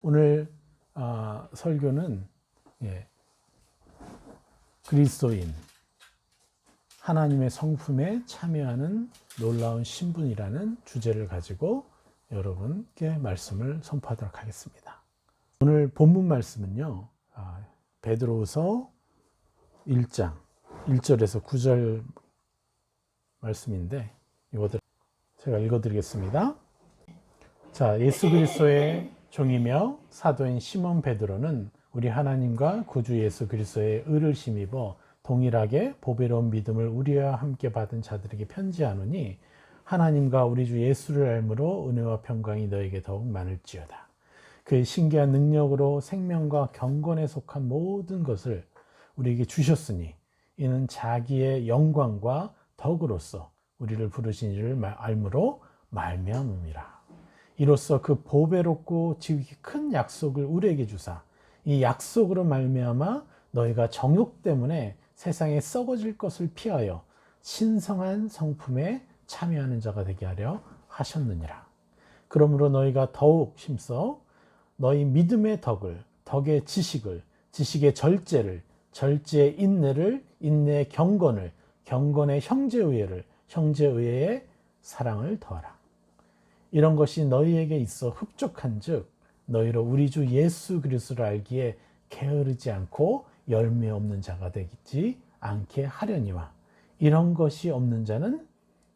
오늘 설교는 그리스도인, 하나님의 성품에 참여하는 놀라운 신분이라는 주제를 가지고 여러분께 말씀을 선포하도록 하겠습니다. 오늘 본문 말씀은요, 베드로후서 1장 1절에서 9절 말씀인데 이것들 제가 읽어드리겠습니다. 자, 예수 그리스도의 종이며 사도인 시몬 베드로는 우리 하나님과 구주 예수 그리스도의 의를 힘입어 동일하게 보배로운 믿음을 우리와 함께 받은 자들에게 편지하노니 하나님과 우리 주 예수를 알므로 은혜와 평강이 너에게 더욱 많을지어다. 그의 신기한 능력으로 생명과 경건에 속한 모든 것을 우리에게 주셨으니 이는 자기의 영광과 덕으로서 우리를 부르신 이를 알므로 말미암음이라. 이로써 그 보배롭고 지극히 큰 약속을 우리에게 주사 이 약속으로 말미암아 너희가 정욕 때문에 세상에 썩어질 것을 피하여 신성한 성품에 참여하는 자가 되게 하려 하셨느니라. 그러므로 너희가 더욱 힘써 너희 믿음의 덕을, 덕의 지식을, 지식의 절제를, 절제의 인내를, 인내의 경건을, 경건의 형제의회를, 형제의회의 사랑을 더하라. 이런 것이 너희에게 있어 흡족한즉 너희로 우리 주 예수 그리스도를 알기에 게으르지 않고 열매 없는 자가 되지 않게 하려니와 이런 것이 없는 자는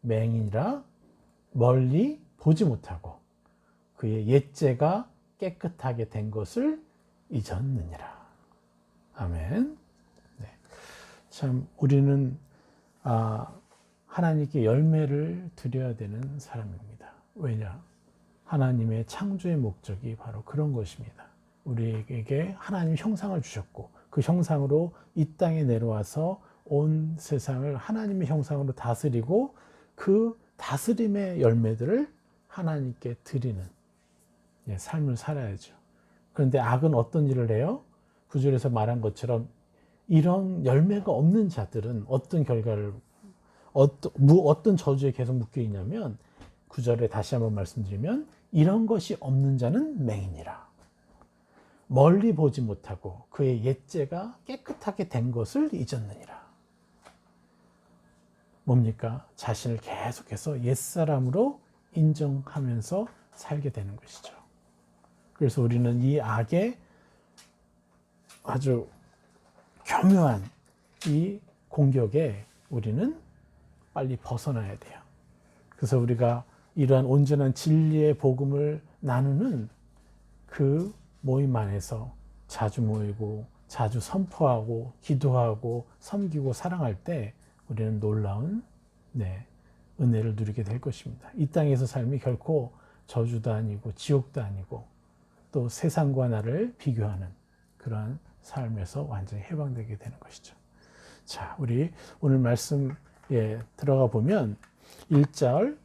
맹인이라 멀리 보지 못하고 그의 옛죄가 깨끗하게 된 것을 잊었느니라. 아멘. 네. 참 우리는 하나님께 열매를 드려야 되는 사람입니다. 왜냐? 하나님의 창조의 목적이 바로 그런 것입니다. 우리에게 하나님 형상을 주셨고 그 형상으로 이 땅에 내려와서 온 세상을 하나님의 형상으로 다스리고 그 다스림의 열매들을 하나님께 드리는 삶을 살아야죠. 그런데 악은 어떤 일을 해요? 구절에서 말한 것처럼 이런 열매가 없는 자들은 어떤 결과를 어떤 저주에 계속 묶여 있냐면 9절에 다시 한번 말씀드리면 이런 것이 없는 자는 맹인이라 멀리 보지 못하고 그의 옛죄가 깨끗하게 된 것을 잊었느니라. 뭡니까? 자신을 계속해서 옛사람으로 인정하면서 살게 되는 것이죠. 그래서 우리는 이 악의 아주 교묘한 이 공격에 우리는 빨리 벗어나야 돼요. 그래서 우리가 이러한 온전한 진리의 복음을 나누는 그 모임 안에서 자주 모이고 자주 선포하고 기도하고 섬기고 사랑할 때 우리는 놀라운 은혜를 누리게 될 것입니다. 이 땅에서 삶이 결코 저주도 아니고 지옥도 아니고 또 세상과 나를 비교하는 그러한 삶에서 완전히 해방되게 되는 것이죠. 자, 우리 오늘 말씀에 들어가 보면 1절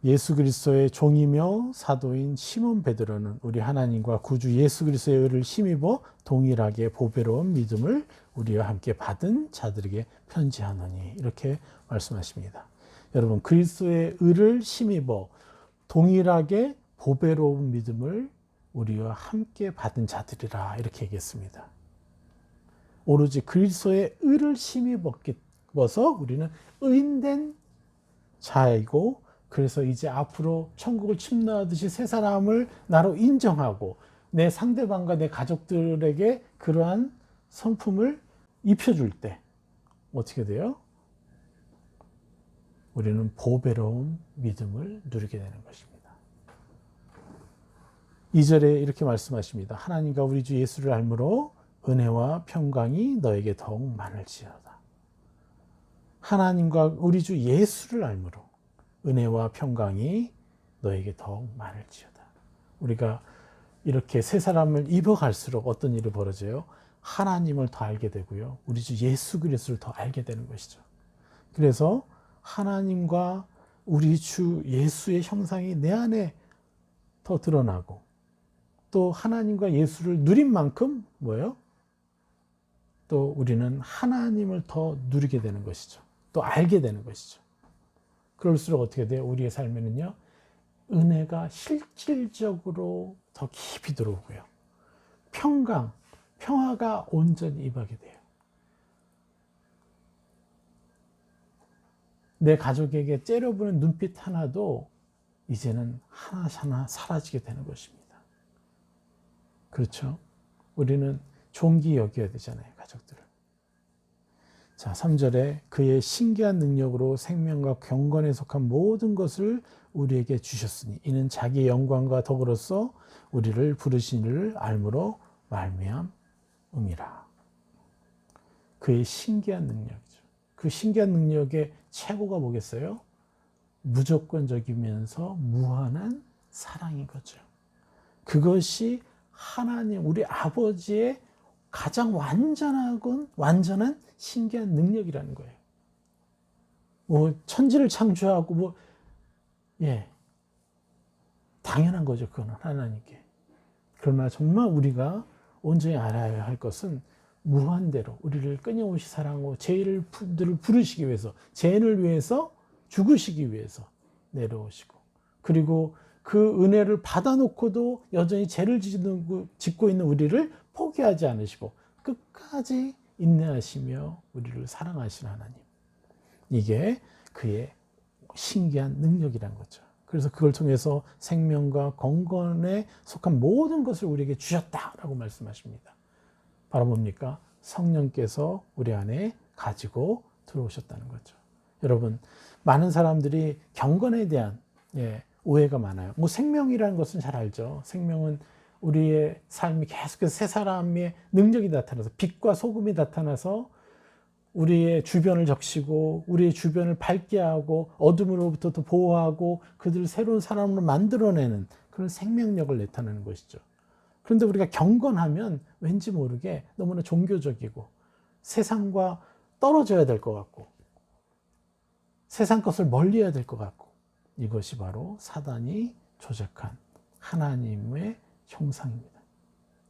예수 그리스도의 종이며 사도인 시몬 베드로는 우리 하나님과 구주 예수 그리스도의 의를 힘입어 동일하게 보배로운 믿음을 우리와 함께 받은 자들에게 편지하노니 이렇게 말씀하십니다. 여러분, 그리스도의 의를 힘입어 동일하게 보배로운 믿음을 우리와 함께 받은 자들이라 이렇게 얘기했습니다. 오로지 그리스도의 의를 힘입어서 우리는 의인된 자이고 그래서 이제 앞으로 천국을 침노하듯이 새 사람을 나로 인정하고 내 상대방과 내 가족들에게 그러한 성품을 입혀줄 때 어떻게 돼요? 우리는 보배로운 믿음을 누리게 되는 것입니다. 2절에 이렇게 말씀하십니다. 하나님과 우리 주 예수를 알므로 은혜와 평강이 너에게 더욱 많을지어다. 하나님과 우리 주 예수를 알므로 은혜와 평강이 너에게 더욱 많을지어다. 우리가 이렇게 새 사람을 입어갈수록 어떤 일이 벌어져요? 하나님을 더 알게 되고요. 우리 주 예수 그리스도를 더 알게 되는 것이죠. 그래서 하나님과 우리 주 예수의 형상이 내 안에 더 드러나고 또 하나님과 예수를 누린 만큼 뭐예요? 또 우리는 하나님을 더 누리게 되는 것이죠. 또 알게 되는 것이죠. 그럴수록 어떻게 돼요? 우리의 삶에는요, 은혜가 실질적으로 더 깊이 들어오고요. 평화가 온전히 임하게 돼요. 내 가족에게 째려보는 눈빛 하나도 이제는 하나하나 사라지게 되는 것입니다. 그렇죠? 우리는 존귀 여겨야 되잖아요, 가족들을. 자, 3절에 그의 신기한 능력으로 생명과 경건에 속한 모든 것을 우리에게 주셨으니 이는 자기의 영광과 덕으로서 우리를 부르신 이를 알므로 말미암음이라. 그의 신기한 능력이죠. 그 신기한 능력의 최고가 뭐겠어요? 무조건적이면서 무한한 사랑인 거죠. 그것이 하나님, 우리 아버지의 가장 완전한 신기한 능력이라는 거예요. 뭐 천지를 창조하고 당연한 거죠. 그거는 하나님께. 그러나 정말 우리가 온전히 알아야 할 것은 무한대로 우리를 끊임없이 사랑하고 죄인들을 부르시기 위해서, 죄인을 위해서 죽으시기 위해서 내려오시고, 그리고 그 은혜를 받아놓고도 여전히 죄를 짓고 있는 우리를 포기하지 않으시고 끝까지 인내하시며 우리를 사랑하시는 하나님. 이게 그의 신기한 능력이란 거죠. 그래서 그걸 통해서 생명과 건건에 속한 모든 것을 우리에게 주셨다라고 말씀하십니다. 바로 뭡니까? 성령께서 우리 안에 가지고 들어오셨다는 거죠. 여러분, 많은 사람들이 경건에 대한 오해가 많아요. 뭐 생명이라는 것은 잘 알죠. 생명은 우리의 삶이 계속해서 새 사람의 능력이 나타나서, 빛과 소금이 나타나서 우리의 주변을 적시고 우리의 주변을 밝게 하고 어둠으로부터 또 보호하고 그들을 새로운 사람으로 만들어내는 그런 생명력을 나타내는 것이죠. 그런데 우리가 경건하면 왠지 모르게 너무나 종교적이고 세상과 떨어져야 될 것 같고 세상 것을 멀리해야 될 것 같고, 이것이 바로 사단이 조작한 하나님의 형상입니다.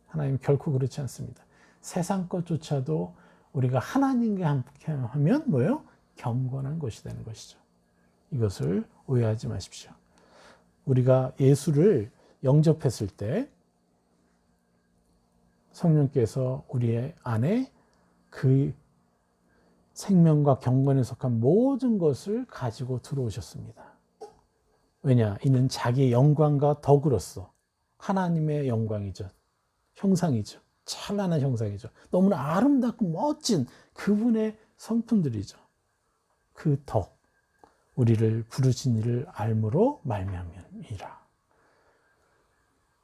하나님 결코 그렇지 않습니다. 세상 것조차도 우리가 하나님과 함께 하면 뭐예요? 경건한 것이 되는 것이죠. 이것을 오해하지 마십시오. 우리가 예수를 영접했을 때 성령께서 우리의 안에 그 생명과 경건에 속한 모든 것을 가지고 들어오셨습니다. 왜냐? 이는 자기의 영광과 덕으로서, 하나님의 영광이죠. 형상이죠. 찬란한 형상이죠. 너무나 아름답고 멋진 그분의 성품들이죠. 그 덕, 우리를 부르신 이를 알므로 말미암이라.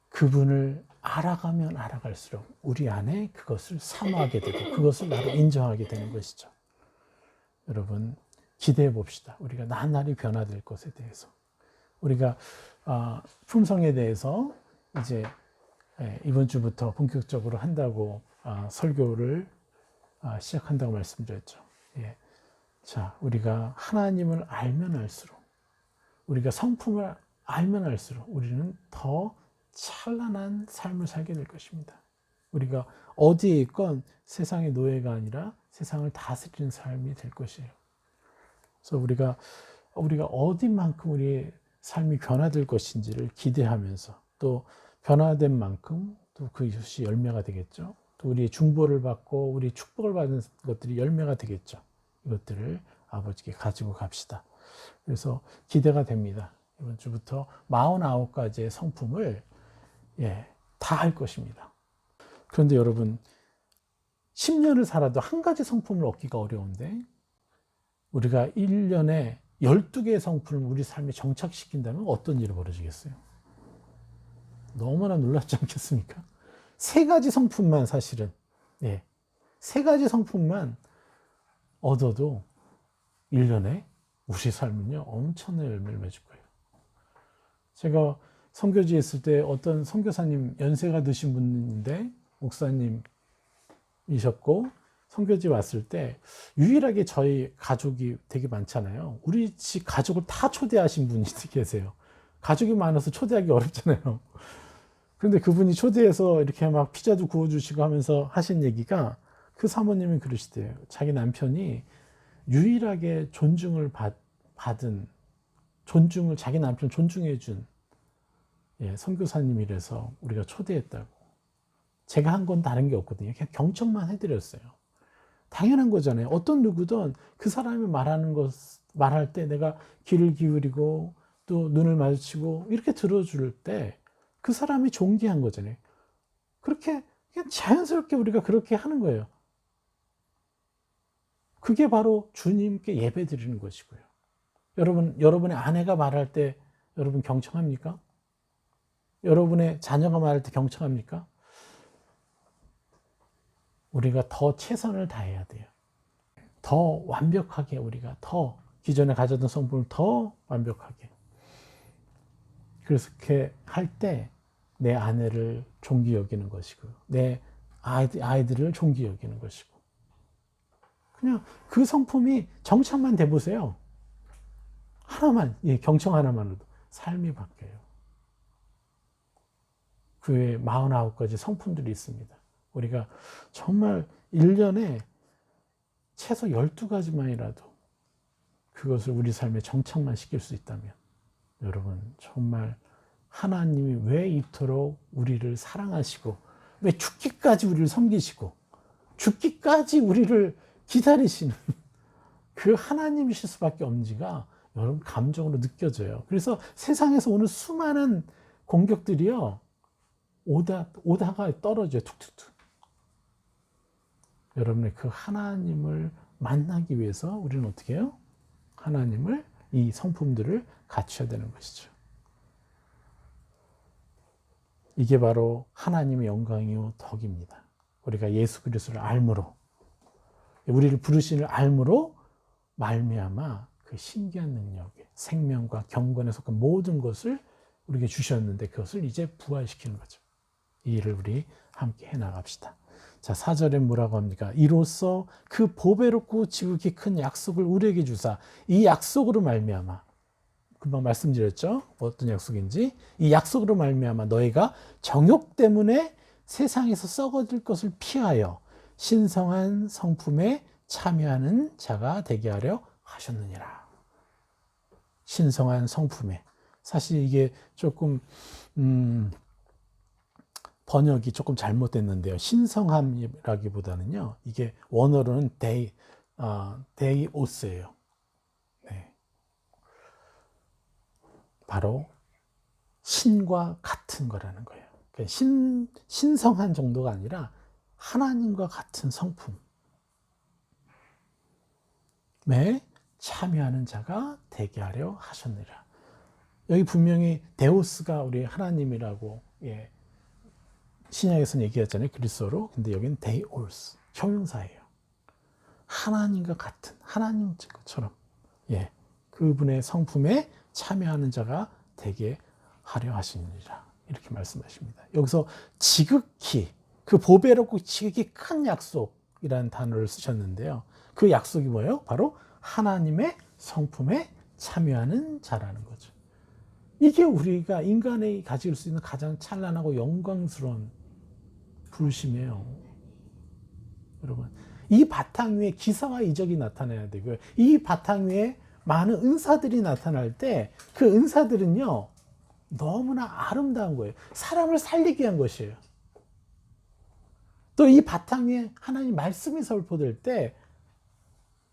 그분을 알아가면 알아갈수록 우리 안에 그것을 사모하게 되고 그것을 나로 인정하게 되는 것이죠. 여러분, 기대해 봅시다. 우리가 나날이 변화될 것에 대해서. 우리가 품성에 대해서 이제 이번 주부터 본격적으로 한다고 설교를 시작한다고 말씀드렸죠. 자, 우리가 하나님을 알면 알수록, 우리가 성품을 알면 알수록 우리는 더 찬란한 삶을 살게 될 것입니다. 우리가 어디에 있건 세상의 노예가 아니라 세상을 다스리는 삶이 될 것이에요. 그래서 우리가 어디만큼 우리의 삶이 변화될 것인지를 기대하면서, 또 변화된 만큼 또 그것이 열매가 되겠죠. 또 우리의 중보를 받고 우리 축복을 받는 것들이 열매가 되겠죠. 이것들을 아버지께 가지고 갑시다. 그래서 기대가 됩니다. 이번 주부터 49가지의 성품을 다 할 것입니다. 그런데 여러분, 10년을 살아도 한 가지 성품을 얻기가 어려운데 우리가 1년에 12개의 성품을 우리 삶에 정착시킨다면 어떤 일이 벌어지겠어요? 너무나 놀랍지 않겠습니까? 3가지 성품만 사실은 3가지 성품만 얻어도 1년에 우리 삶은요 엄청난 열매를 맺을 거예요. 제가 선교지에 있을 때 어떤 선교사님, 연세가 드신 분인데 목사님이셨고, 선교지 왔을 때 유일하게 저희 가족이 되게 많잖아요. 우리 집 가족을 다 초대하신 분이 계세요. 가족이 많아서 초대하기 어렵잖아요. 그런데 그분이 초대해서 이렇게 막 피자도 구워주시고 하면서 하신 얘기가, 그 사모님이 그러시대요. 자기 남편이 유일하게 존중을 받은, 자기 남편 존중해준 예, 선교사님이라서 우리가 초대했다고. 제가 한 건 다른 게 없거든요. 그냥 경청만 해드렸어요. 당연한 거잖아요. 어떤 누구든 그 사람이 말할 때 내가 귀를 기울이고 또 눈을 마주치고 이렇게 들어줄 때 그 사람이 존귀한 거잖아요. 그렇게 그냥 자연스럽게 우리가 그렇게 하는 거예요. 그게 바로 주님께 예배 드리는 것이고요. 여러분의 아내가 말할 때 여러분 경청합니까? 여러분의 자녀가 말할 때 경청합니까? 우리가 더 최선을 다해야 돼요. 더 완벽하게 우리가 더 기존에 가졌던 성품을 더 완벽하게. 그렇게 할 때 내 아내를 존귀 여기는 것이고 내 아이들을 존귀 여기는 것이고 그냥 그 성품이 정착만 돼 보세요. 하나만, 경청 하나만으로도 삶이 바뀌어요. 그 외에 49가지 성품들이 있습니다. 우리가 정말 1년에 최소 12가지만이라도 그것을 우리 삶에 정착만 시킬 수 있다면 여러분 정말 하나님이 왜 이토록 우리를 사랑하시고 왜 죽기까지 우리를 섬기시고 죽기까지 우리를 기다리시는 그 하나님이실 수밖에 없는지가 여러분 감정으로 느껴져요. 그래서 세상에서 오는 수많은 공격들이요 오다가 떨어져요. 툭툭툭. 여러분의 그 하나님을 만나기 위해서 우리는 어떻게 해요? 하나님을 이 성품들을 갖춰야 되는 것이죠. 이게 바로 하나님의 영광이요 덕입니다. 우리가 예수 그리스도를 알므로 우리를 부르시는 알므로 말미암아 그 신기한 능력에 생명과 경건에 속한 모든 것을 우리에게 주셨는데 그것을 이제 부활시키는 거죠. 이 일을 우리 함께 해나갑시다. 자, 4절에 뭐라고 합니까? 이로써 그 보배롭고 지극히 큰 약속을 우리에게 주사 이 약속으로 말미암아 금방 말씀드렸죠? 어떤 약속인지 이 약속으로 말미암아 너희가 정욕 때문에 세상에서 썩어질 것을 피하여 신성한 성품에 참여하는 자가 되게 하려 하셨느니라. 신성한 성품에 사실 이게 조금 번역이 조금 잘못됐는데요. 신성함이라기보다는요. 이게 원어로는 데이오스예요. 네. 바로 신과 같은 거라는 거예요. 그러니까 신성한 정도가 아니라 하나님과 같은 성품에 참여하는 자가 되게 하려 하셨느니라. 여기 분명히 데오스가 우리 하나님이라고 신약에서는 얘기했잖아요. 그리스도로. 근데 여기는 데이오스 형용사예요. 하나님과 같은 하나님처럼 그분의 성품에 참여하는 자가 되게 하려 하시느니라. 이렇게 말씀하십니다. 여기서 지극히 그 보배롭고 지극히 큰 약속이라는 단어를 쓰셨는데요. 그 약속이 뭐예요? 바로 하나님의 성품에 참여하는 자라는 거죠. 이게 우리가 인간이 가질 수 있는 가장 찬란하고 영광스러운 부르심이에요. 여러분, 이 바탕 위에 기사와 이적이 나타나야 되고요. 이 바탕 위에 많은 은사들이 나타날 때 그 은사들은요 너무나 아름다운 거예요. 사람을 살리게 한 것이에요. 또 이 바탕 위에 하나님 말씀이 선포될 때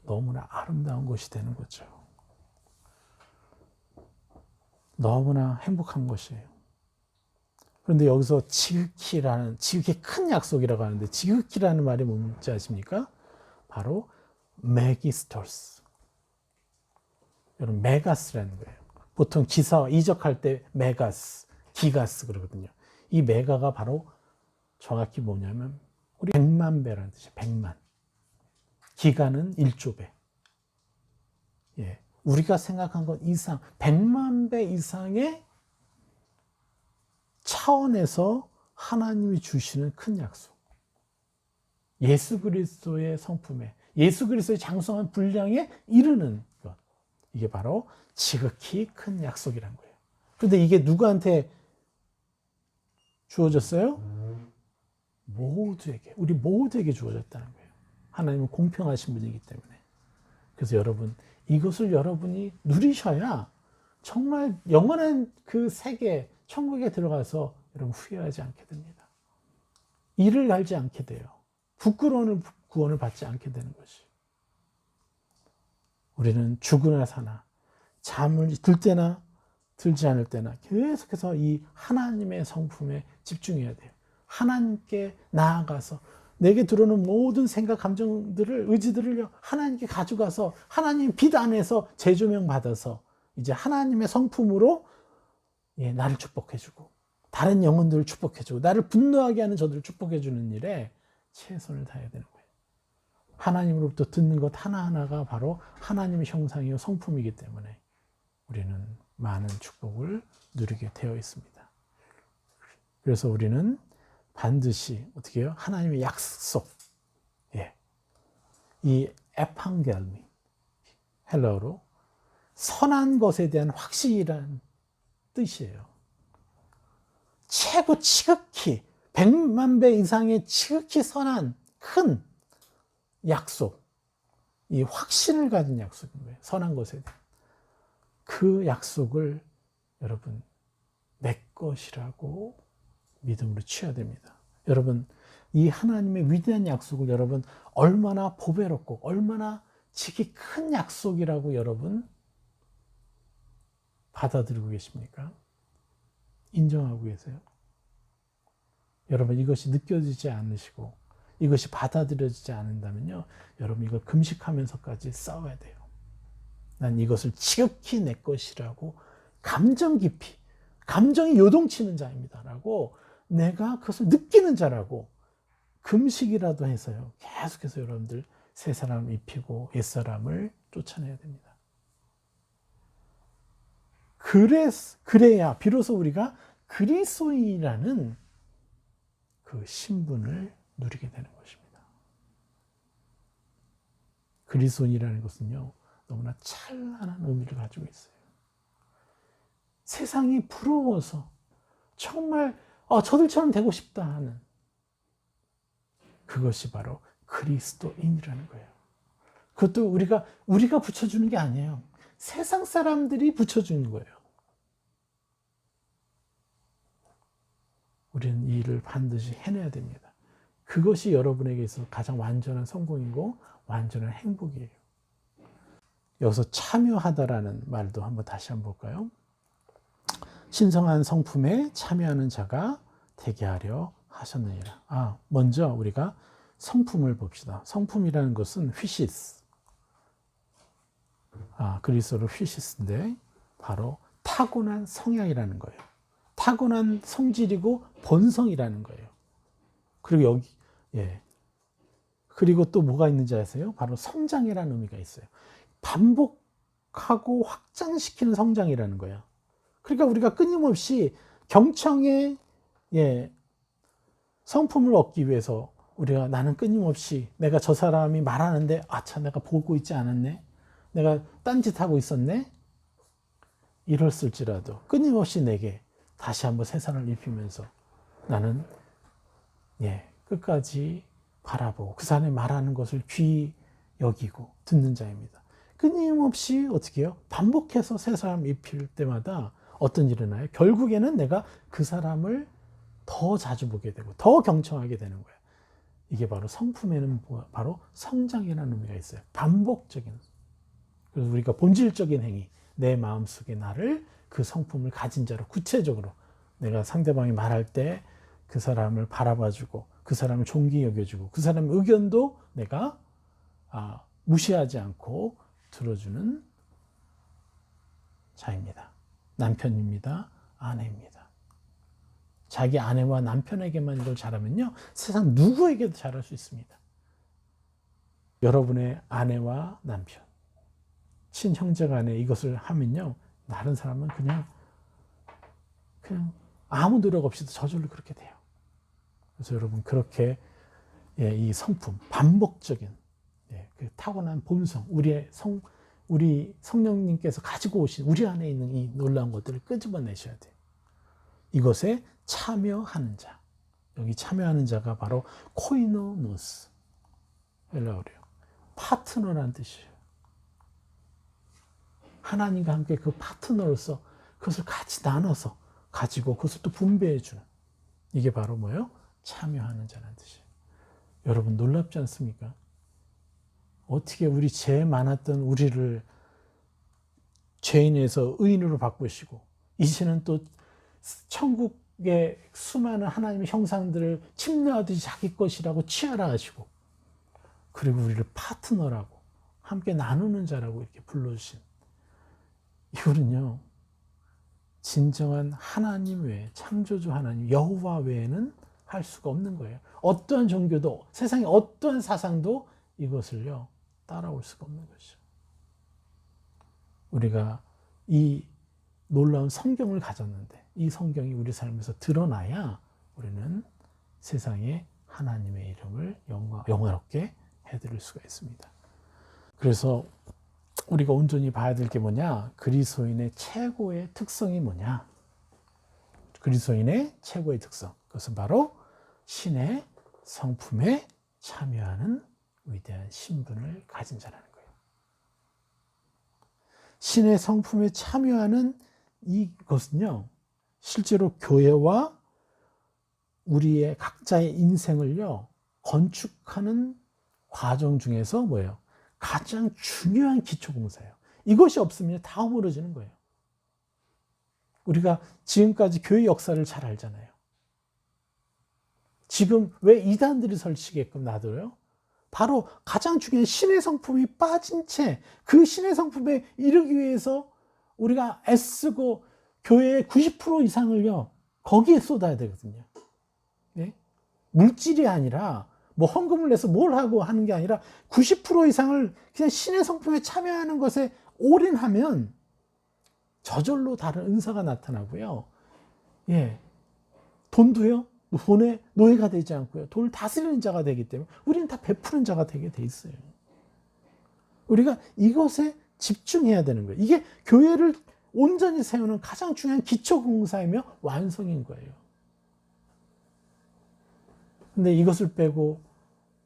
너무나 아름다운 것이 되는 거죠. 너무나 행복한 것이에요. 그런데 여기서 지극히 큰 약속이라고 하는데 지극히라는 말이 뭔지 아십니까? 바로 메기스토스. 여러분 메가스라는 거예요. 보통 기사 이적할 때 메가스, 기가스 그러거든요. 이 메가가 바로 정확히 뭐냐면 우리 100만 배라는 뜻이에요. 100만. 기가는 1조 배. 우리가 생각한 것 이상 100만 배 이상의 차원에서 하나님이 주시는 큰 약속. 예수 그리스도의 성품에 예수 그리스도의 장성한 분량에 이르는 것. 이게 바로 지극히 큰 약속이란 거예요. 그런데 이게 누구한테 주어졌어요? 모두에게, 우리 모두에게 주어졌다는 거예요. 하나님은 공평하신 분이기 때문에. 그래서 여러분, 이것을 여러분이 누리셔야 정말 영원한 그 세계, 천국에 들어가서 여러분 후회하지 않게 됩니다. 이를 갈지 않게 돼요. 부끄러운 구원을 받지 않게 되는 것이. 우리는 죽으나 사나 잠을 들 때나 들지 않을 때나 계속해서 이 하나님의 성품에 집중해야 돼요. 하나님께 나아가서 내게 들어오는 모든 생각, 감정들을, 의지들을 하나님께 가져가서 하나님 빛 안에서 재조명 받아서 이제 하나님의 성품으로 나를 축복해주고 다른 영혼들을 축복해주고 나를 분노하게 하는 저들을 축복해주는 일에 최선을 다해야 되는 거예요. 하나님으로부터 듣는 것 하나하나가 바로 하나님의 형상이요 성품이기 때문에 우리는 많은 축복을 누리게 되어 있습니다. 그래서 우리는 반드시 어떻게 해요? 하나님의 약속, 이 에판겔미, 헬라어로 선한 것에 대한 확신이라는 뜻이에요. 최고 지극히 100만 배 이상의 지극히 선한 큰 약속, 이 확신을 가진 약속인 거예요. 선한 것에 대한 그 약속을 여러분 내 것이라고 믿음으로 취해야 됩니다. 여러분 이 하나님의 위대한 약속을 여러분 얼마나 보배롭고 얼마나 지극히 큰 약속이라고 여러분 받아들이고 계십니까? 인정하고 계세요? 여러분 이것이 느껴지지 않으시고 이것이 받아들여지지 않는다면요, 여러분 이걸 금식하면서까지 싸워야 돼요. 난 이것을 지극히 내 것이라고 감정 깊이, 감정이 요동치는 자입니다 라고 내가 그것을 느끼는 자라고 금식이라도 해서요 계속해서 여러분들 새 사람을 입히고 옛 사람을 쫓아내야 됩니다. 그래야 비로소 우리가 그리스도인이라는 그 신분을 누리게 되는 것입니다. 그리스도인이라는 것은요 너무나 찬란한 의미를 가지고 있어요. 세상이 부러워서 정말 저들처럼 되고 싶다 하는 그것이 바로 그리스도인이라는 거예요. 그것도 우리가 붙여주는 게 아니에요. 세상 사람들이 붙여주는 거예요. 우리는 이 일을 반드시 해내야 됩니다. 그것이 여러분에게 있어서 가장 완전한 성공이고 완전한 행복이에요. 여기서 참여하다라는 말도 다시 한번 볼까요? 신성한 성품에 참여하는 자가 되게 하려 하셨느니라. 먼저 우리가 성품을 봅시다. 성품이라는 것은 휘시스. 그리스어로 휘시스인데 바로 타고난 성향이라는 거예요. 타고난 성질이고 본성이라는 거예요. 그리고 그리고 또 뭐가 있는지 아세요? 바로 성장이라는 의미가 있어요. 반복하고 확장시키는 성장이라는 거예요. 그러니까 우리가 끊임없이 경청의 성품을 얻기 위해서 나는 끊임없이 내가 저 사람이 말하는데 내가 보고 있지 않았네, 내가 딴짓하고 있었네, 이랬을지라도 끊임없이 내게 다시 한번 새 사람을 입히면서 나는 끝까지 바라보고 그 사람이 말하는 것을 귀히 여기고 듣는 자입니다. 끊임없이 어떻게 해요? 반복해서 새 사람을 입힐 때마다 어떤 일이 일어나요? 결국에는 내가 그 사람을 더 자주 보게 되고 더 경청하게 되는 거예요. 이게 바로 성품에는 바로 성장이라는 의미가 있어요. 반복적인. 그래서 우리가 본질적인 행위, 내 마음속에 나를 그 성품을 가진 자로 구체적으로 내가 상대방이 말할 때 그 사람을 바라봐주고 그 사람을 존귀히 여겨주고 그 사람의 의견도 내가 무시하지 않고 들어주는 자입니다. 남편입니다. 아내입니다. 자기 아내와 남편에게만 이걸 잘하면요 세상 누구에게도 잘할 수 있습니다. 여러분의 아내와 남편, 친형제 간에 이것을 하면요 다른 사람은 그냥 아무 노력 없이도 저절로 그렇게 돼요. 그래서 여러분 그렇게 이 성품, 반복적인 그 타고난 본성, 우리 성령님께서 가지고 오신 우리 안에 있는 이 놀라운 것들을 끄집어내셔야 돼요. 이것에 참여하는 자, 여기 참여하는 자가 바로 코이노노스, 헬라어로요, 파트너라는 뜻이에요. 하나님과 함께 그 파트너로서 그것을 같이 나눠서 가지고 그것을 또 분배해 주는, 이게 바로 뭐예요? 참여하는 자라는 뜻이에요. 여러분 놀랍지 않습니까? 어떻게 우리 죄 많았던 우리를 죄인에서 의인으로 바꾸시고 이제는 또 천국의 수많은 하나님의 형상들을 침노하듯이 자기 것이라고 취하라 하시고, 그리고 우리를 파트너라고 함께 나누는 자라고 이렇게 불러주신, 이거는요 진정한 하나님 외에, 창조주 하나님 여호와 외에는 할 수가 없는 거예요. 어떠한 종교도, 세상의 어떠한 사상도 이것을요 따라올 수가 없는 것이죠. 우리가 이 놀라운 성경을 가졌는데 이 성경이 우리 삶에서 드러나야 우리는 세상에 하나님의 이름을 영화롭게 해드릴 수가 있습니다. 그래서 우리가 온전히 봐야 될 게 뭐냐? 그리스도인의 최고의 특성이 뭐냐? 그리스도인의 최고의 특성, 그것은 바로 신의 성품에 참여하는 위대한 신분을 가진 자라는 거예요. 신의 성품에 참여하는 이것은요, 실제로 교회와 우리의 각자의 인생을요 건축하는 과정 중에서 뭐예요? 가장 중요한 기초공사예요. 이것이 없으면 다 허물어지는 거예요. 우리가 지금까지 교회 역사를 잘 알잖아요. 지금 왜 이단들이 설치게끔 놔둬요? 바로 가장 중요한 신의 성품이 빠진 채 그 신의 성품에 이르기 위해서 우리가 애쓰고 교회의 90% 이상을요 거기에 쏟아야 되거든요. 네? 물질이 아니라 뭐 헌금을 내서 뭘 하고 하는 게 아니라 90% 이상을 그냥 신의 성품에 참여하는 것에 올인하면 저절로 다른 은사가 나타나고요. 예, 돈도요 돈의 노예가 되지 않고요, 돈을 다스리는 자가 되기 때문에 우리는 다 베푸는 자가 되게 돼 있어요. 우리가 이것에 집중해야 되는 거예요. 이게 교회를 온전히 세우는 가장 중요한 기초공사이며 완성인 거예요. 근데 이것을 빼고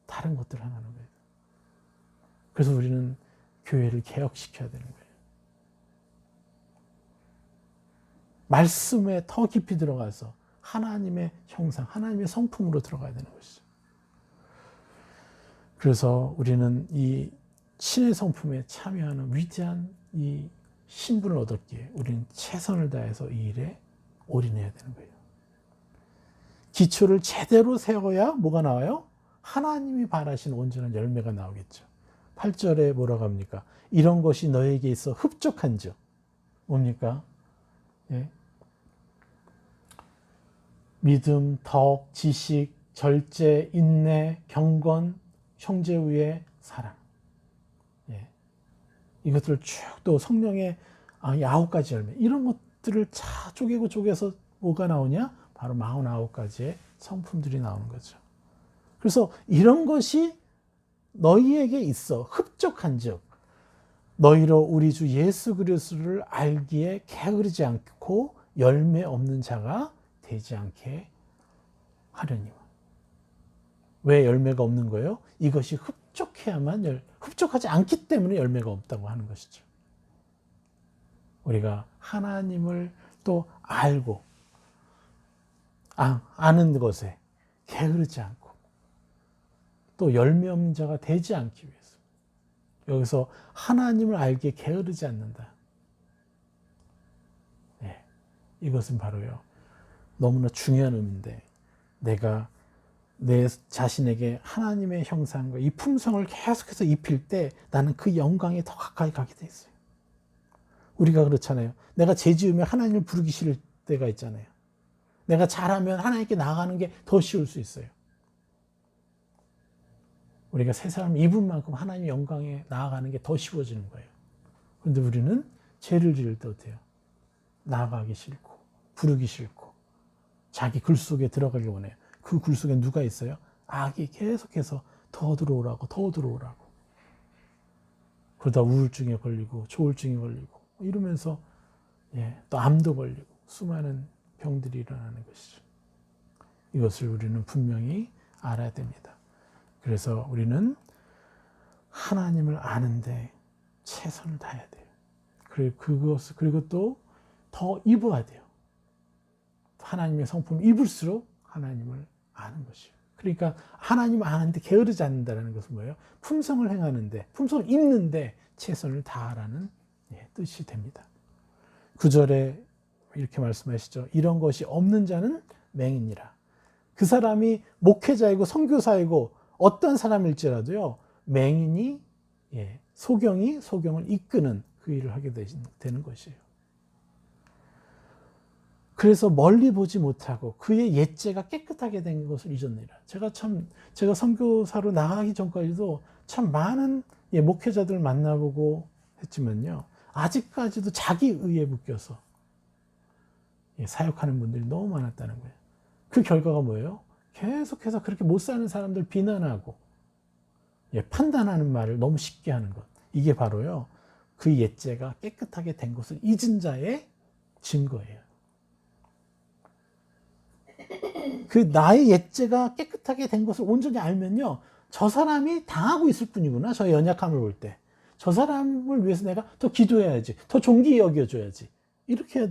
다른 것들을 하는 거예요. 그래서 우리는 교회를 개혁시켜야 되는 거예요. 말씀에 더 깊이 들어가서 하나님의 형상, 하나님의 성품으로 들어가야 되는 것이죠. 그래서 우리는 이 신의 성품에 참여하는 위대한 이 신분을 얻었기에 우리는 최선을 다해서 이 일에 올인해야 되는 거예요. 기초를 제대로 세워야 뭐가 나와요? 하나님이 바라신 온전한 열매가 나오겠죠. 8절에 뭐라고 합니까? 이런 것이 너에게 있어 흡족한즉. 뭡니까? 예? 믿음, 덕, 지식, 절제, 인내, 경건, 형제 위에 사랑. 예. 이것들을 쭉 또 성령의 9가지 열매, 이런 것들을 다 쪼개서 뭐가 나오냐? 바로 49가지의 성품들이 나오는 거죠. 그래서 이런 것이 너희에게 있어 흡족한즉 너희로 우리 주 예수 그리스도를 알기에 게으르지 않고 열매 없는 자가 되지 않게 하려니와. 왜 열매가 없는 거예요? 이것이 흡족해야만, 흡족하지 않기 때문에 열매가 없다고 하는 것이죠. 우리가 하나님을 또 알고 아는 것에 게으르지 않고 또 열매 없는 자가 되지 않기 위해서, 여기서 하나님을 알기에 게으르지 않는다. 네, 이것은 바로요 너무나 중요한 의미인데, 내가 내 자신에게 하나님의 형상과 이 품성을 계속해서 입힐 때 나는 그 영광에 더 가까이 가게 돼 있어요. 우리가 그렇잖아요. 내가 죄 지으면 하나님을 부르기 싫을 때가 있잖아요. 내가 잘하면 하나님께 나아가는 게 더 쉬울 수 있어요. 우리가 새 사람 입은 만큼 하나님의 영광에 나아가는 게 더 쉬워지는 거예요. 그런데 우리는 죄를 지을 때 어때요? 나아가기 싫고 부르기 싫고 자기 굴 속에 들어가기 원해요. 그 굴 속에 누가 있어요? 악이 계속해서 더 들어오라고. 그러다 우울증에 걸리고 조울증에 걸리고 이러면서 또 암도 걸리고 수많은 병들이 일어나는 것이죠. 이것을 우리는 분명히 알아야 됩니다. 그래서 우리는 하나님을 아는데 최선을 다해야 돼요. 그리고 또 더 입어야 돼요. 하나님의 성품을 입을수록 하나님을 아는 것이에요. 그러니까 하나님을 아는데 게으르지 않는다는 것은 뭐예요? 품성을 행하는데, 품성을 입는데 최선을 다하라는 뜻이 됩니다. 9절에 이렇게 말씀하시죠. 이런 것이 없는 자는 맹인이라. 그 사람이 목회자이고 선교사이고 어떤 사람일지라도요, 맹인이 소경이 소경을 이끄는 그 일을 하게 되는 것이에요. 그래서 멀리 보지 못하고 그의 옛죄가 깨끗하게 된 것을 잊었느니라. 제가 선교사로 나가기 전까지도 참 많은 목회자들을 만나보고 했지만요, 아직까지도 자기 의에 묶여서 사역하는 분들이 너무 많았다는 거예요. 그 결과가 뭐예요? 계속해서 그렇게 못 사는 사람들 비난하고 판단하는 말을 너무 쉽게 하는 것. 이게 바로요, 그 옛죄가 깨끗하게 된 것을 잊은 자의 증거예요. 그 나의 옛죄가 깨끗하게 된 것을 온전히 알면요, 저 사람이 당하고 있을 뿐이구나. 저 연약함을 볼 때. 저 사람을 위해서 내가 더 기도해야지. 더 존귀히 여겨줘야지. 이렇게 해야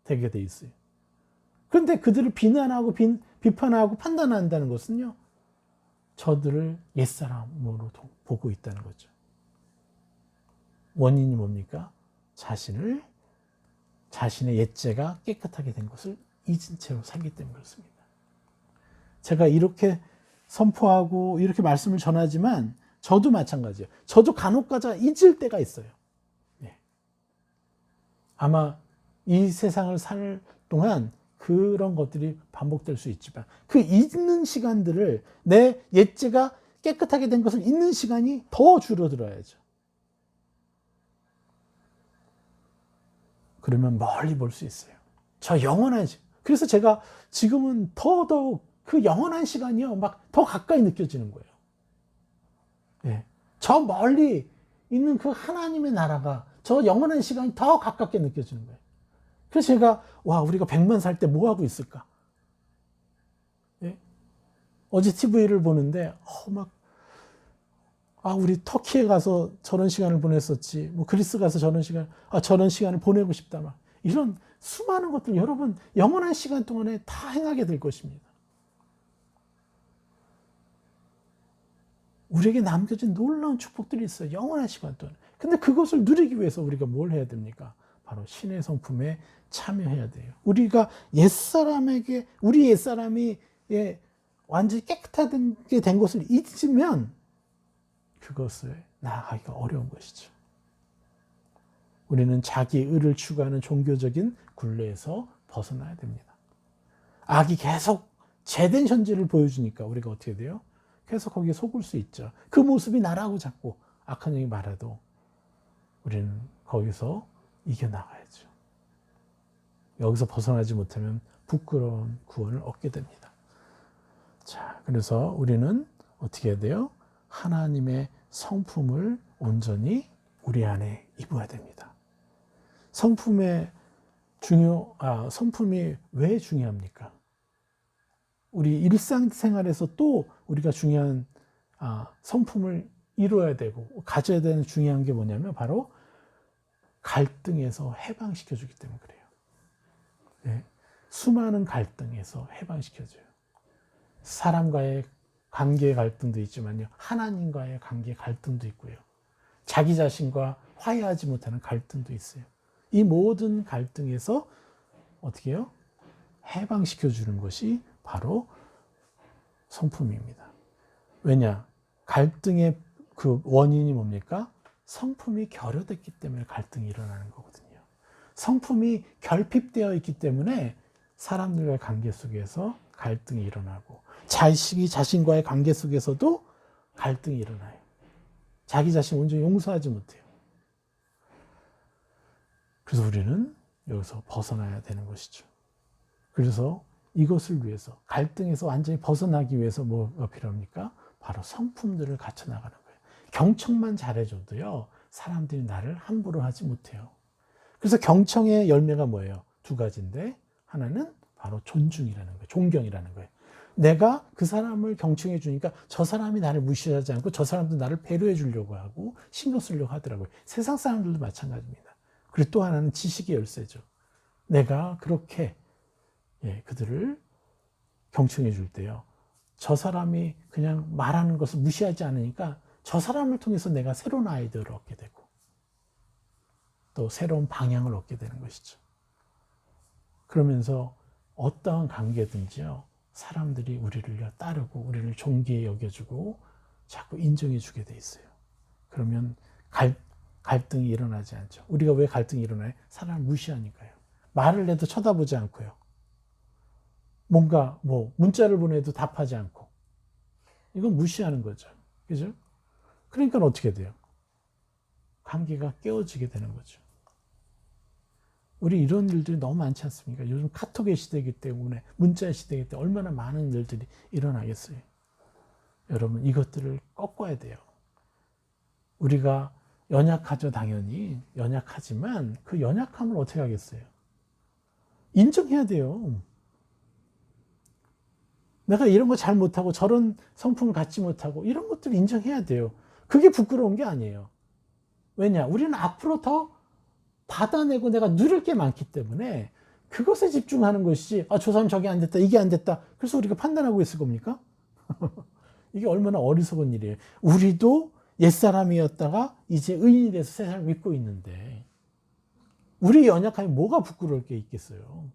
되게 돼 있어요. 그런데 그들을 비난하고 비판하고 판단한다는 것은요, 저들을 옛사람으로 보고 있다는 거죠. 원인이 뭡니까? 자신의 옛죄가 깨끗하게 된 것을 잊은 채로 살기 때문에 그렇습니다. 제가 이렇게 선포하고 이렇게 말씀을 전하지만 저도 마찬가지예요. 저도 간혹가다 잊을 때가 있어요. 아마 이 세상을 살 동안 그런 것들이 반복될 수 있지만 그 잊는 시간들을, 내 옛죄가 깨끗하게 된 것을 잊는 시간이 더 줄어들어야죠. 그러면 멀리 볼 수 있어요. 저 영원한 시간. 그래서 제가 지금은 더더욱 그 영원한 시간이요, 막 더 가까이 느껴지는 거예요. 저 멀리 있는 그 하나님의 나라가, 저 영원한 시간이 더 가깝게 느껴지는 거예요. 그래서 제가, 우리가 100만 살 때 뭐 하고 있을까? 어제 TV를 보는데, 우리 터키에 가서 저런 시간을 보냈었지, 그리스 가서 저런 시간을 보내고 싶다, 이런 수많은 것들, 여러분, 영원한 시간 동안에 다 행하게 될 것입니다. 우리에게 남겨진 놀라운 축복들이 있어요. 영원한 시간 동안. 근데 그것을 누리기 위해서 우리가 뭘 해야 됩니까? 바로 신의 성품에 참여해야 돼요. 우리가 우리 옛사람이 완전히 깨끗하게 된 것을 잊으면 그것을 나아가기가 어려운 것이죠. 우리는 자기 의를 추구하는 종교적인 굴레에서 벗어나야 됩니다. 악이 계속 죄된 현재를 보여주니까 우리가 어떻게 돼요? 계속 거기에 속을 수 있죠. 그 모습이 나라고 자꾸 악한 영이 말해도 우리는 거기서 이겨나가야죠. 여기서 벗어나지 못하면 부끄러운 구원을 얻게 됩니다. 자, 그래서 우리는 어떻게 해야 돼요? 하나님의 성품을 온전히 우리 안에 입어야 됩니다. 성품이 왜 중요합니까? 우리 일상생활에서 또 우리가 중요한 성품을 이루어야 되고 가져야 되는 중요한 게 뭐냐면 바로 갈등에서 해방시켜주기 때문에 그래요. 수많은 갈등에서 해방시켜줘요. 사람과의 관계의 갈등도 있지만요, 하나님과의 관계의 갈등도 있고요, 자기 자신과 화해하지 못하는 갈등도 있어요. 이 모든 갈등에서 어떻게 해요? 해방시켜주는 것이 바로 성품입니다. 왜냐? 갈등의 그 원인이 뭡니까? 성품이 결여됐기 때문에 갈등이 일어나는 거거든요. 성품이 결핍되어 있기 때문에 사람들과의 관계 속에서 갈등이 일어나고, 자식이 자신과의 관계 속에서도 갈등이 일어나요. 자기 자신 온전히 용서하지 못해요. 그래서 우리는 여기서 벗어나야 되는 것이죠. 그래서 이것을 위해서, 갈등에서 완전히 벗어나기 위해서 뭐가 필요합니까? 바로 성품들을 갖춰 나가는 거예요. 경청만 잘해줘도요, 사람들이 나를 함부로 하지 못해요. 그래서 경청의 열매가 뭐예요? 두 가지인데, 하나는 바로 존중이라는 거예요. 존경이라는 거예요. 내가 그 사람을 경청해 주니까 저 사람이 나를 무시하지 않고 저 사람도 나를 배려해 주려고 하고 신경 쓰려고 하더라고요. 세상 사람들도 마찬가지입니다. 그리고 또 하나는 지식의 열쇠죠. 내가 그렇게 그들을 경청해 줄 때요. 저 사람이 그냥 말하는 것을 무시하지 않으니까 저 사람을 통해서 내가 새로운 아이디어를 얻게 되고 또 새로운 방향을 얻게 되는 것이죠. 그러면서 어떠한 관계든지요. 사람들이 우리를 따르고 우리를 존귀히 여겨주고 자꾸 인정해 주게 돼 있어요. 그러면 갈등이 일어나지 않죠. 우리가 왜 갈등이 일어나요? 사람을 무시하니까요. 말을 해도 쳐다보지 않고요. 뭔가 문자를 보내도 답하지 않고. 이건 무시하는 거죠. 그죠? 그러니까 어떻게 돼요? 관계가 깨어지게 되는 거죠. 우리 이런 일들이 너무 많지 않습니까? 요즘 카톡의 시대이기 때문에, 문자의 시대이기 때문에 얼마나 많은 일들이 일어나겠어요. 여러분, 이것들을 꺾어야 돼요. 우리가 연약하죠, 당연히. 연약하지만 그 연약함을 어떻게 하겠어요? 인정해야 돼요. 내가 이런 거 잘 못하고 저런 성품을 갖지 못하고 이런 것들을 인정해야 돼요. 그게 부끄러운 게 아니에요. 왜냐? 우리는 앞으로 더 받아내고 내가 누릴 게 많기 때문에 그것에 집중하는 것이지, 저 사람 저게 안 됐다, 이게 안 됐다. 그래서 우리가 판단하고 있을 겁니까? 이게 얼마나 어리석은 일이에요. 우리도 옛사람이었다가 이제 의인이 돼서 세상을 믿고 있는데 우리 연약함이 뭐가 부끄러울 게 있겠어요.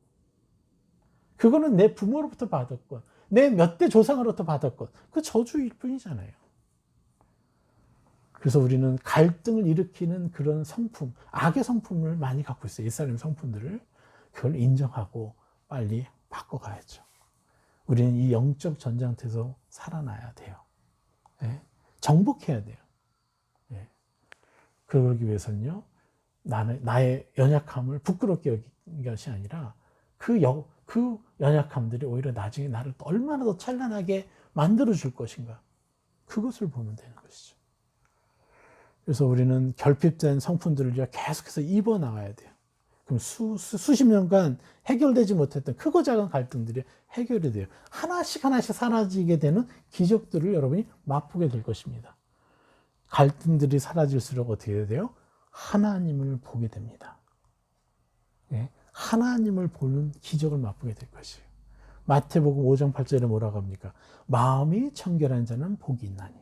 그거는 내 부모로부터 받았건 내 몇 대 조상으로부터 받았건 그 저주일 뿐이잖아요. 그래서 우리는 갈등을 일으키는 그런 성품, 악의 성품을 많이 갖고 있어요. 옛사람의 성품들을. 그걸 인정하고 빨리 바꿔가야죠. 우리는 이 영적 전장터에서 살아나야 돼요. 정복해야 돼요. 그러기 위해서는요, 나의 연약함을 부끄럽게 여긴 것이 아니라 그 연약함들이 오히려 나중에 나를 얼마나 더 찬란하게 만들어줄 것인가. 그것을 보면 되는 것이죠. 그래서 우리는 결핍된 성품들을 계속해서 입어나가야 돼요. 그럼 수십 년간 해결되지 못했던 크고 작은 갈등들이 해결이 돼요. 하나씩 사라지게 되는 기적들을 여러분이 맛보게 될 것입니다. 갈등들이 사라질수록 어떻게 돼요? 하나님을 보게 됩니다. 하나님을 보는 기적을 맛보게 될 것이에요. 마태복음 5장 8절에 뭐라고 합니까? 마음이 청결한 자는 복이 있나니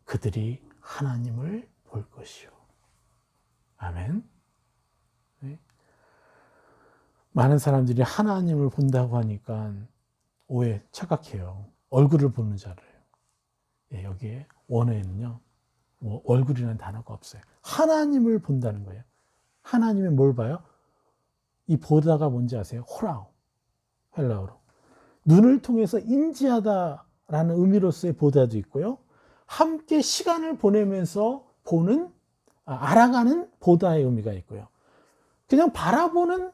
그들이 하나님을 볼 것이요. 아멘. 많은 사람들이 하나님을 본다고 하니까 착각해요. 얼굴을 보는 자를. 여기에 원어에는요, 얼굴이라는 단어가 없어요. 하나님을 본다는 거예요. 하나님이 뭘 봐요? 이 보다가 뭔지 아세요? 호라오. 헬라어로. 눈을 통해서 인지하다라는 의미로서의 보다도 있고요. 함께 시간을 보내면서 알아가는 보다의 의미가 있고요. 그냥 바라보는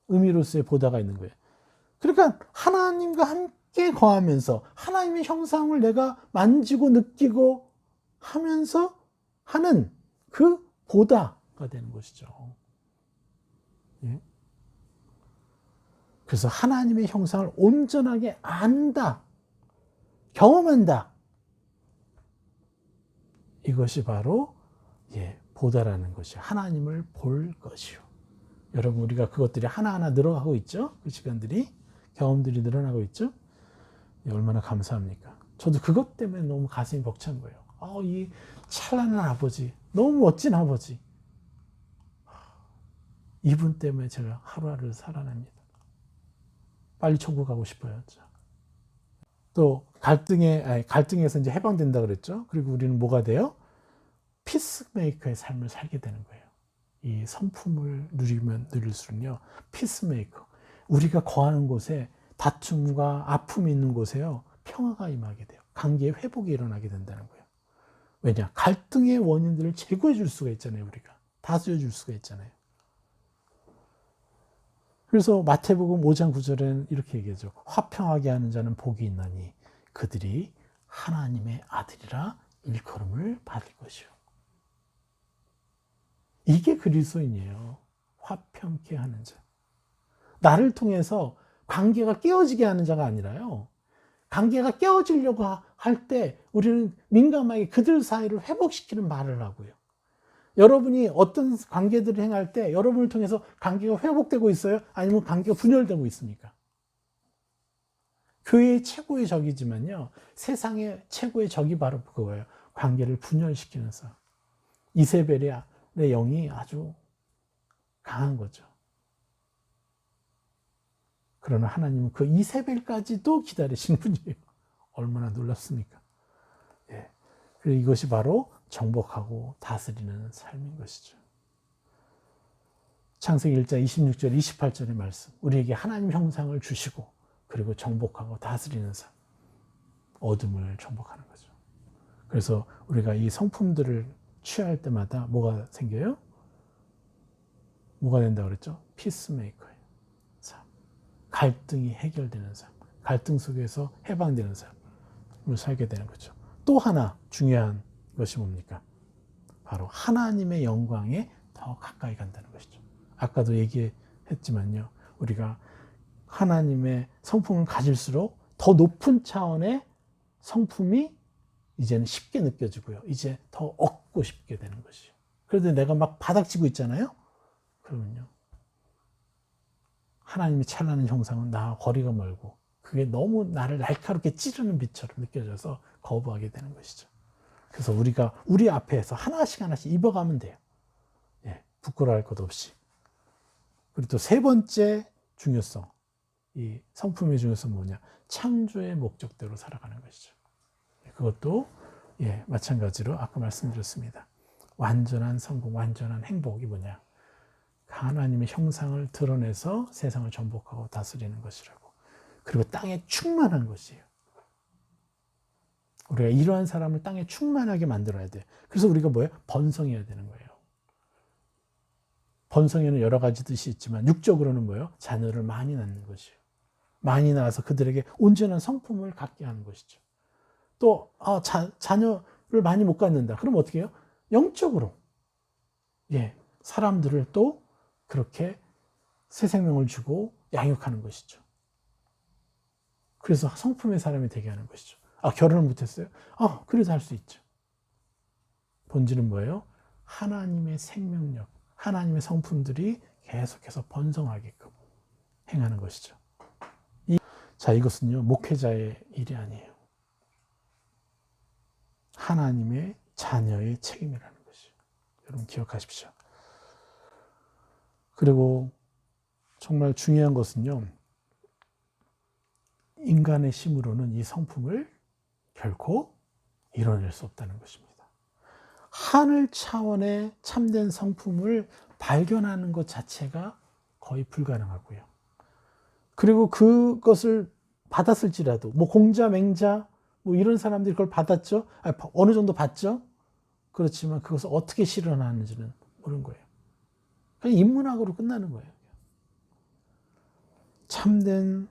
의미로서의 보다가 있는 거예요. 그러니까 하나님과 함께 거하면서 하나님의 형상을 내가 만지고 느끼고 하면서 하는 그 보다가 되는 것이죠. 그래서 하나님의 형상을 온전하게 안다, 경험한다. 이것이 바로 보다라는 것이 하나님을 볼 것이요. 여러분, 우리가 그것들이 하나하나 늘어가고 있죠. 그 시간들이, 경험들이 늘어나고 있죠. 얼마나 감사합니까? 저도 그것 때문에 너무 가슴이 벅찬 거예요. 이 찬란한 아버지, 너무 멋진 아버지, 이분 때문에 제가 하루하루 살아납니다. 빨리 천국 가고 싶어요. 또 갈등에서 이제 해방된다 그랬죠. 그리고 우리는 뭐가 돼요? 피스메이커의 삶을 살게 되는 거예요. 이 성품을 누릴수록요, 피스메이커, 우리가 거하는 곳에 다툼과 아픔이 있는 곳에요, 평화가 임하게 돼요. 관계의 회복이 일어나게 된다는 거예요. 왜냐? 갈등의 원인들을 제거해 줄 수가 있잖아요. 우리가 다스려 줄 수가 있잖아요. 그래서 마태복음 5장 9절에는 이렇게 얘기하죠. 화평하게 하는 자는 복이 있나니 그들이 하나님의 아들이라 일컬음을 받을 것이요. 이게 그리스도인이에요. 화평케 하는 자. 나를 통해서 관계가 깨어지게 하는 자가 아니라요, 관계가 깨어지려고 할 때 우리는 민감하게 그들 사이를 회복시키는 말을 하고요. 여러분이 어떤 관계들을 행할 때 여러분을 통해서 관계가 회복되고 있어요? 아니면 관계가 분열되고 있습니까? 교회의 최고의 적이지만요, 세상의 최고의 적이 바로 그거예요. 관계를 분열시키는 싸움. 이세벨의 영이 아주 강한 거죠. 그러나 하나님은 그 이세벨까지도 기다리신 분이에요. 얼마나 놀랍습니까? 예. 그리고 이것이 바로 정복하고 다스리는 삶인 것이죠. 창세기 1장 26절, 28절의 말씀. 우리에게 하나님 형상을 주시고, 그리고 정복하고 다스리는 삶. 어둠을 정복하는 거죠. 그래서 우리가 이 성품들을 취할 때마다 뭐가 생겨요? 뭐가 된다고 그랬죠? 피스메이커예요. 삶. 갈등이 해결되는 삶. 갈등 속에서 해방되는 삶을 살게 되는 거죠. 또 하나 중요한 것이 뭡니까? 바로 하나님의 영광에 더 가까이 간다는 것이죠. 아까도 얘기했지만요, 우리가 하나님의 성품을 가질수록 더 높은 차원의 성품이 이제는 쉽게 느껴지고요. 이제 더 얻고 싶게 되는 것이에요. 그런데 내가 막 바닥지고 있잖아요. 그러면요, 하나님의 찬란한 형상은 나와 거리가 멀고 그게 너무 나를 날카롭게 찌르는 빛처럼 느껴져서 거부하게 되는 것이죠. 그래서 우리가 우리 앞에서 하나씩 하나씩 입어가면 돼요. 예, 부끄러워할 것 없이. 그리고 또 세 번째 중요성, 이 성품의 중요성은 뭐냐? 창조의 목적대로 살아가는 것이죠. 그것도 마찬가지로 아까 말씀드렸습니다. 완전한 성공, 완전한 행복이 뭐냐? 하나님의 형상을 드러내서 세상을 정복하고 다스리는 것이라고. 그리고 땅에 충만한 것이에요. 우리가 이러한 사람을 땅에 충만하게 만들어야 돼요. 그래서 우리가 뭐예요? 번성해야 되는 거예요. 번성에는 여러 가지 뜻이 있지만 육적으로는 뭐예요? 자녀를 많이 낳는 것이에요. 많이 낳아서 그들에게 온전한 성품을 갖게 하는 것이죠. 또 자녀를 많이 못 갖는다. 그럼 어떻게 해요? 영적으로 사람들을 또 그렇게 새 생명을 주고 양육하는 것이죠. 그래서 성품의 사람이 되게 하는 것이죠. 결혼을 못했어요? 그래도 할 수 있죠. 본질은 뭐예요? 하나님의 생명력, 하나님의 성품들이 계속해서 번성하게끔 행하는 것이죠. 이것은요, 목회자의 일이 아니에요. 하나님의 자녀의 책임이라는 것이에요. 여러분 기억하십시오. 그리고 정말 중요한 것은요, 인간의 힘으로는 이 성품을 결코 이뤄낼 수 없다는 것입니다. 하늘 차원의 참된 성품을 발견하는 것 자체가 거의 불가능하고요. 그리고 그것을 받았을지라도, 공자, 맹자, 이런 사람들이 그걸 받았죠? 어느 정도 받죠? 그렇지만 그것을 어떻게 실현하는지는 모르는 거예요. 그냥 인문학으로 끝나는 거예요. 참된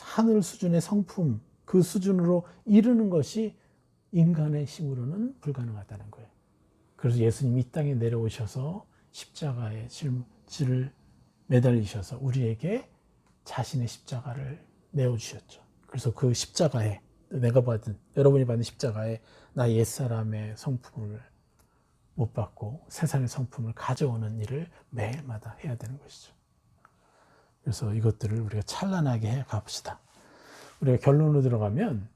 하늘 수준의 성품, 그 수준으로 이르는 것이 인간의 힘으로는 불가능하다는 거예요. 그래서 예수님이 이 땅에 내려오셔서 십자가에 질을 매달리셔서 우리에게 자신의 십자가를 내어주셨죠. 그래서 그 십자가에, 여러분이 받은 십자가에 나 옛사람의 성품을 못 받고 세상의 성품을 가져오는 일을 매일마다 해야 되는 것이죠. 그래서 이것들을 우리가 찬란하게 해 갑시다. 우리가 결론으로 들어가면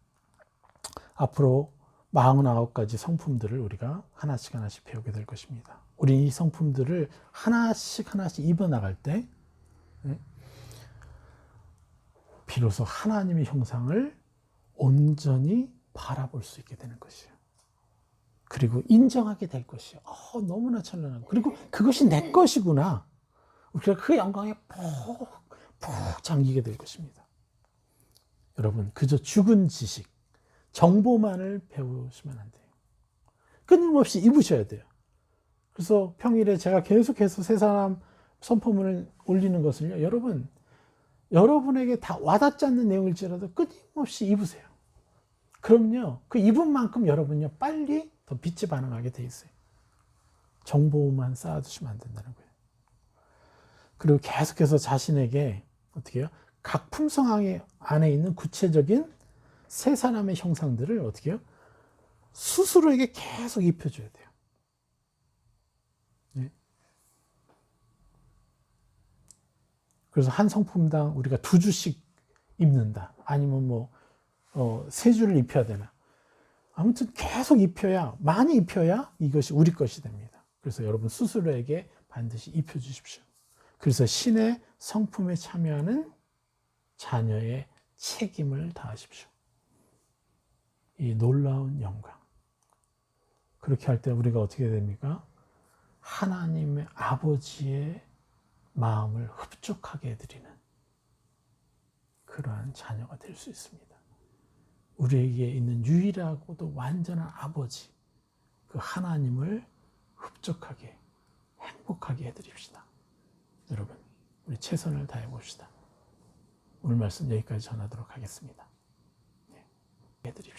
앞으로 49가지 성품들을 우리가 하나씩 하나씩 배우게 될 것입니다. 우리 이 성품들을 하나씩 하나씩 입어나갈 때 비로소 하나님의 형상을 온전히 바라볼 수 있게 되는 것이에요. 그리고 인정하게 될 것이에요. 너무나 찬란하고, 그리고 그것이 내 것이구나. 우리가 그 영광에 푹 잠기게 될 것입니다. 여러분, 그저 죽은 지식, 정보만을 배우시면 안 돼요. 끊임없이 입으셔야 돼요. 그래서 평일에 제가 계속해서 세 사람 선포문을 올리는 것을요, 여러분에게 다 와닿지 않는 내용일지라도 끊임없이 입으세요. 그럼요, 그 입은 만큼 여러분요, 빨리 더 빛이 반응하게 돼 있어요. 정보만 쌓아두시면 안 된다는 거예요. 그리고 계속해서 자신에게 어떻게 해요? 각 품성 안에 있는 구체적인 세 사람의 형상들을 어떻게 해요? 스스로에게 계속 입혀줘야 돼요. 네. 그래서 한 성품당 우리가 2주씩 입는다. 아니면 뭐, 세 줄을 입혀야 되나. 아무튼 계속 입혀야, 많이 입혀야 이것이 우리 것이 됩니다. 그래서 여러분 스스로에게 반드시 입혀주십시오. 그래서 신의 성품에 참여하는 자녀의 책임을 다하십시오. 이 놀라운 영광. 그렇게 할 때 우리가 어떻게 됩니까? 하나님의 아버지의 마음을 흡족하게 해드리는 그러한 자녀가 될 수 있습니다. 우리에게 있는 유일하고도 완전한 아버지, 그 하나님을 흡족하게, 행복하게 해드립시다. 여러분, 우리 최선을 다해 봅시다. 오늘 말씀 여기까지 전하도록 하겠습니다. 네, 해드립시다.